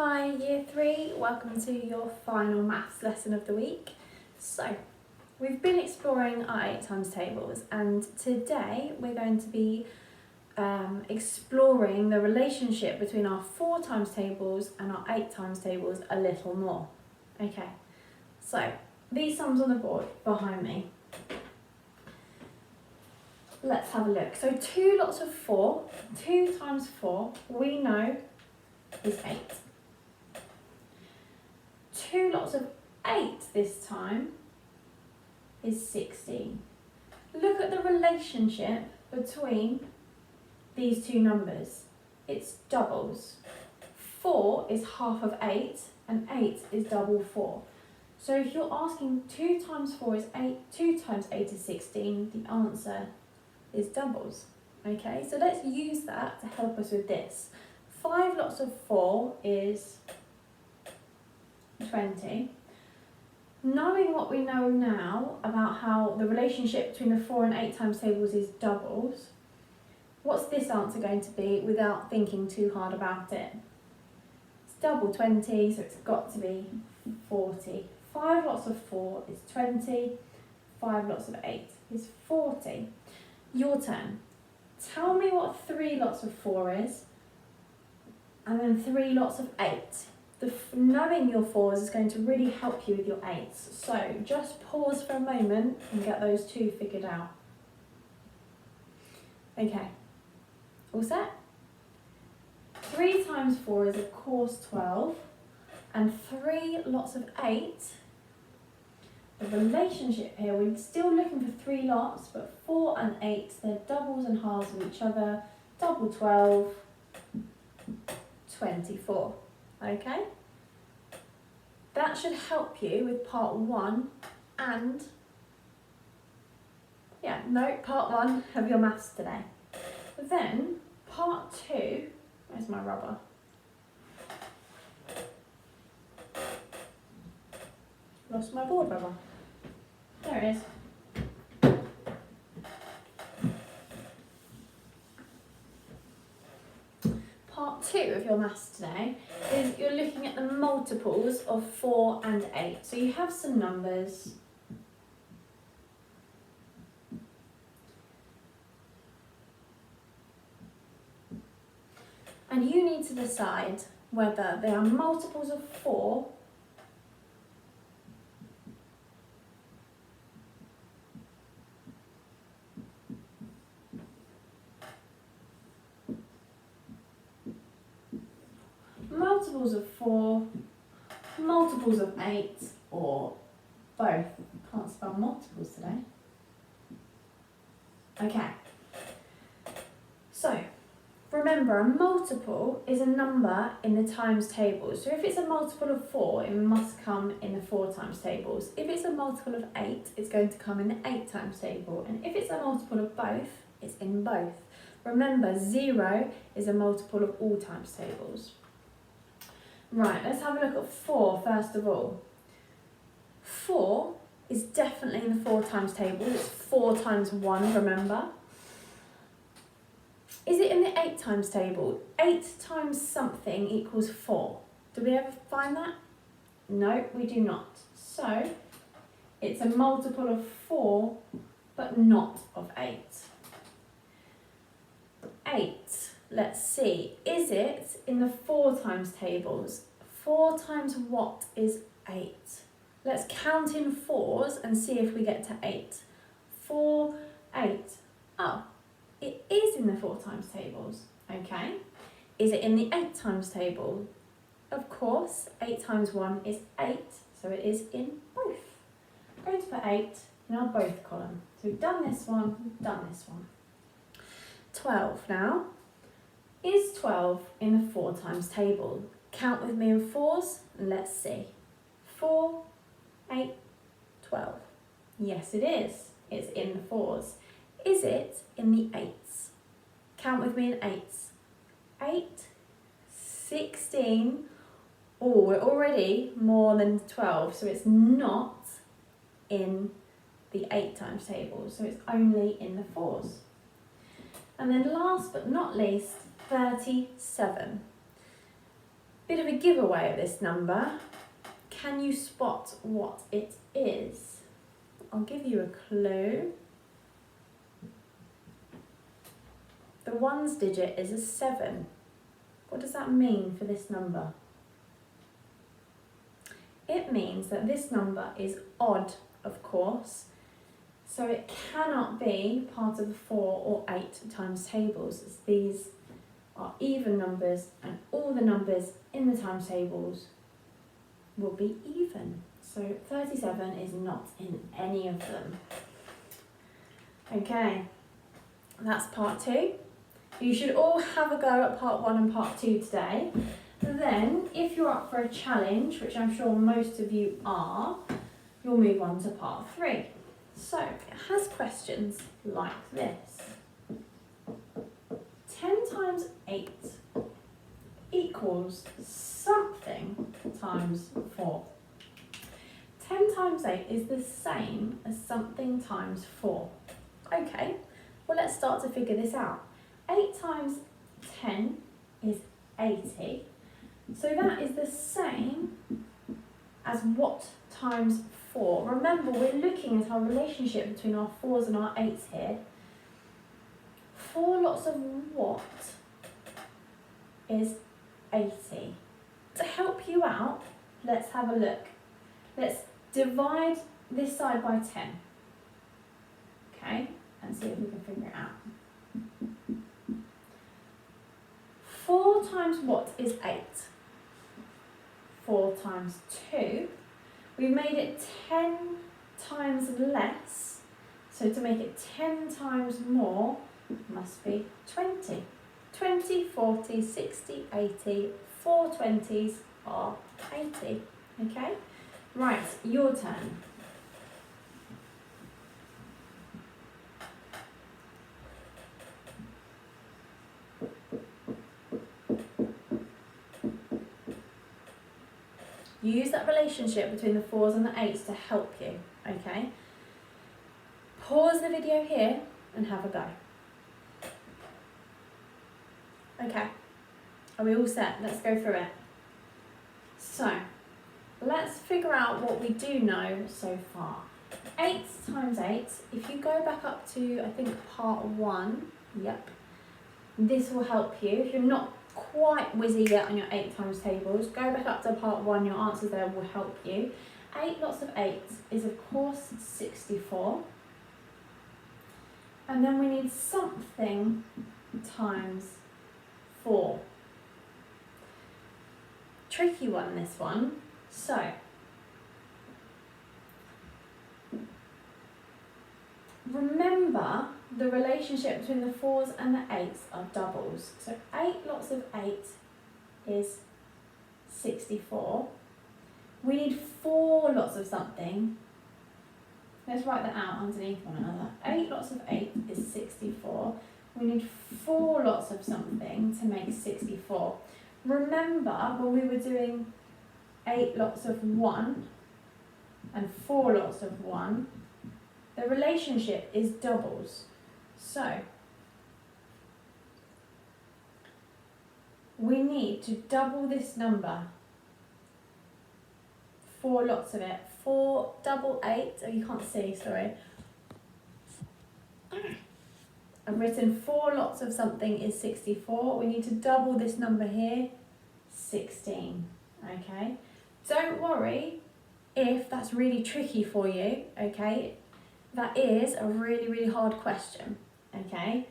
Hi Year 3, welcome to your final maths lesson of the week. So, we've been exploring our 8 times tables and today we're going to be exploring the relationship between our 4 times tables and our 8 times tables a little more. Okay, so these sums on the board behind me. Let's have a look. So 2 lots of 4, 2 times 4, we know is 8. 2 lots of 8 this time is 16. Look at the relationship between these two numbers. It's doubles. 4 is half of 8 and 8 is double 4. So if you're asking 2 times 4 is 8, 2 times 8 is 16, the answer is doubles. Okay, so let's use that to help us with this. 5 lots of 4 is 20. Knowing what we know now about how the relationship between the 4 and 8 times tables is doubles, what's this answer going to be without thinking too hard about it? It's double 20, so it's got to be 40. 5 lots of 4 is 20, 5 lots of 8 is 40. Your turn. Tell me what 3 lots of 4 is, and then 3 lots of 8. Knowing your 4s is going to really help you with your 8s. So just pause for a moment and get those two figured out. Okay, all set? 3 times 4 is of course 12, and 3 lots of 8, the relationship here, we're still looking for 3 lots, but 4 and 8, they're doubles and halves of each other. Double 12, 24. Okay? That should help you with part 1 and, part 1 of your maths today. Then, part 2, where's my rubber? Lost my board rubber. There it is. Part 2 of your maths today is you're looking at the multiples of 4 and 8. So you have some numbers. And you need to decide whether they are multiples of 4 multiples of 4, multiples of 8, or both. Can't spell multiples today. Okay. So, remember, a multiple is a number in the times table. So if it's a multiple of 4, it must come in the 4 times tables. If it's a multiple of 8, it's going to come in the 8 times table. And if it's a multiple of both, it's in both. Remember, 0 is a multiple of all times tables. Right, let's have a look at 4 first of all. 4 is definitely in the 4 times table. It's 4 times 1, remember. Is it in the 8 times table? 8 times something equals 4. Do we ever find that? No, we do not. So, it's a multiple of 4, but not of 8. 8. Let's see, is it in the 4 times tables? 4 times what is 8? Let's count in 4s and see if we get to 8. 4, 8. Oh, it is in the 4 times tables. Okay. Is it in the 8 times table? Of course, 8 times 1 is 8, so it is in both. I'm going to put 8 in our both column. So we've done this one, we've done this one. 12 now. Is 12 in the 4 times table? Count with me in 4s and let's see. 4, 8, 12. Yes, it is. It's in the 4s. Is it in the 8s? Count with me in 8s. 8, 16. Oh, we're already more than 12, so it's not in the 8 times table, so it's only in the 4s. And then last but not least, 37. Bit of a giveaway of this number. Can you spot what it is? I'll give you a clue. The ones digit is a 7. What does that mean for this number? It means that this number is odd, of course, so it cannot be part of the 4 or 8 times tables, as these are even numbers and all the numbers in the times tables will be even. So 37 is not in any of them. Okay, that's part 2. You should all have a go at part 1 and part 2 today. Then, if you're up for a challenge, which I'm sure most of you are, you'll move on to part 3. So, it has questions like this. 10 times 8 equals something times 4. 10 times 8 is the same as something times 4. Okay, well let's start to figure this out. 8 times 10 is 80. So that is the same as what times 4? Remember, we're looking at our relationship between our 4s and our 8s here. 4 lots of what is 80? To help you out, let's have a look. Let's divide this side by 10. Okay, and see if we can figure it out. 4 times what is 8? 4 times 2. We've made it 10 times less, so to make it 10 times more must be 20. 20, 40, 60, 80, 4 20s are 80. Okay? Right, your turn. Use that relationship between the 4s and the 8s to help you, okay? Pause the video here and have a go. Okay, are we all set? Let's go through it. So, let's figure out what we do know so far. 8 times 8, if you go back up to, I think, part 1, yep, this will help you. If you're not quite whizzy yet on your 8 times tables, go back up to part 1, your answers there will help you. 8 lots of 8 is of course 64. And then we need something times 4. Tricky one, this one. So, remember the relationship between the 4s and the 8s are doubles. So 8 lots of 8 is 64. We need 4 lots of something. Let's write that out underneath one another. 8 lots of 8 is 64. We need 4 lots of something to make 64. Remember when we were doing 8 lots of 1 and 4 lots of 1, the relationship is doubles. So, we need to double this number. 4 lots of it. 4 double 8, oh you can't see, sorry. I've written 4 lots of something is 64. We need to double this number here, 16, okay? Don't worry if that's really tricky for you, okay? That is a really, really hard question, okay?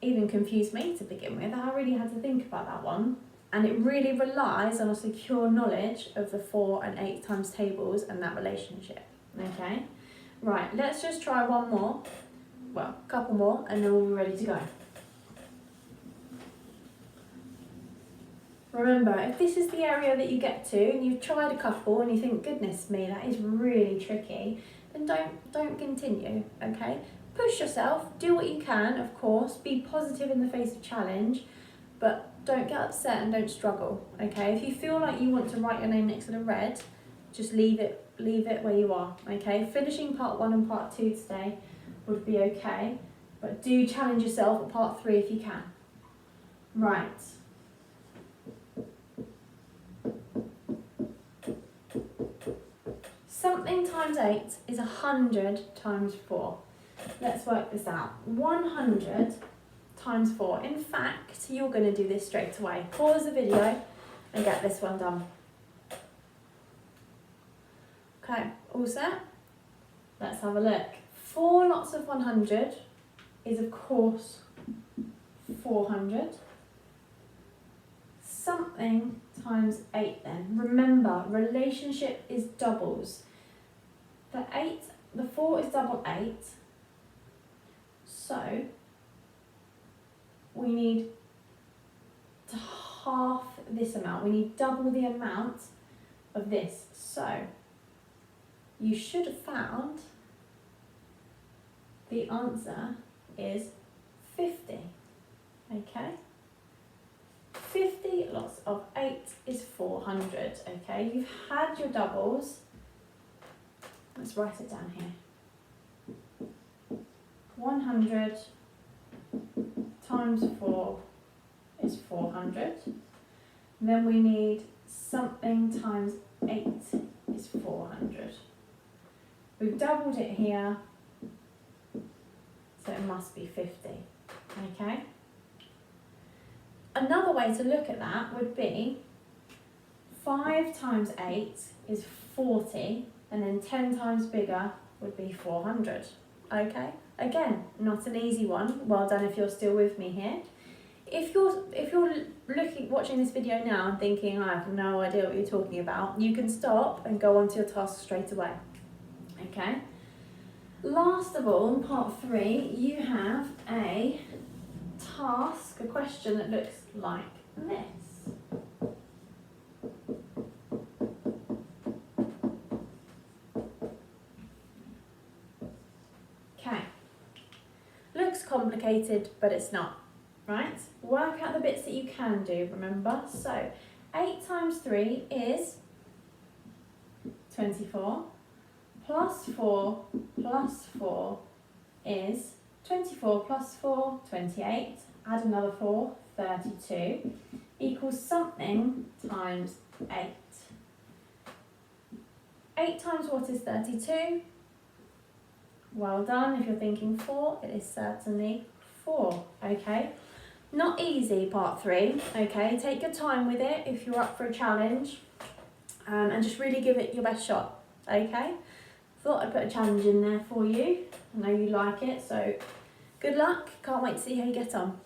Even confused me to begin with. I really had to think about that one. And it really relies on a secure knowledge of the 4 and 8 times tables and that relationship, okay? Right, let's just try one more. Well, a couple more, and then we'll be ready to go. Remember, if this is the area that you get to and you've tried a couple and you think, goodness me, that is really tricky, then don't continue, okay? Push yourself, do what you can, of course, be positive in the face of challenge, but don't get upset and don't struggle, okay? If you feel like you want to write your name next to the red, just leave it where you are, okay? Finishing part 1 and part 2 today would be okay, but do challenge yourself at part 3 if you can. Right. Something times 8 is 100 times 4. Let's work this out. 100 times 4. In fact, you're going to do this straight away. Pause the video and get this one done. Okay, all set? Let's have a look. 4 lots of 100 is of course 400. Something times 8 then. Remember, relationship is doubles. The 4 is double 8. So we need to half this amount. We need double the amount of this. So you should have found the answer is 50. Okay? 50 lots of 8 is 400. Okay? You've had your doubles. Let's write it down here. 100 times 4 is 400. Then we need something times 8 is 400. We've doubled it here, so it must be 50. Okay? Another way to look at that would be 5 times 8 is 40, and then 10 times bigger would be 400. Okay? Again, not an easy one. Well done if you're still with me here. If you're watching this video now and thinking, I have no idea what you're talking about, you can stop and go on to your task straight away. Okay? Last of all, part 3, you have a task, a question that looks like this. Okay. Looks complicated, but it's not, right? Work out the bits that you can do, remember? So, 8 times 3 is 24. Plus 4 is 24 plus 4, 28. Add another 4, 32. Equals something times 8. 8 times what is 32? Well done. If you're thinking 4, it is certainly 4. Okay? Not easy, part 3. Okay? Take your time with it if you're up for a challenge. And just really give it your best shot. Okay? Thought I'd put a challenge in there for you. I know you like it, so good luck. Can't wait to see how you get on.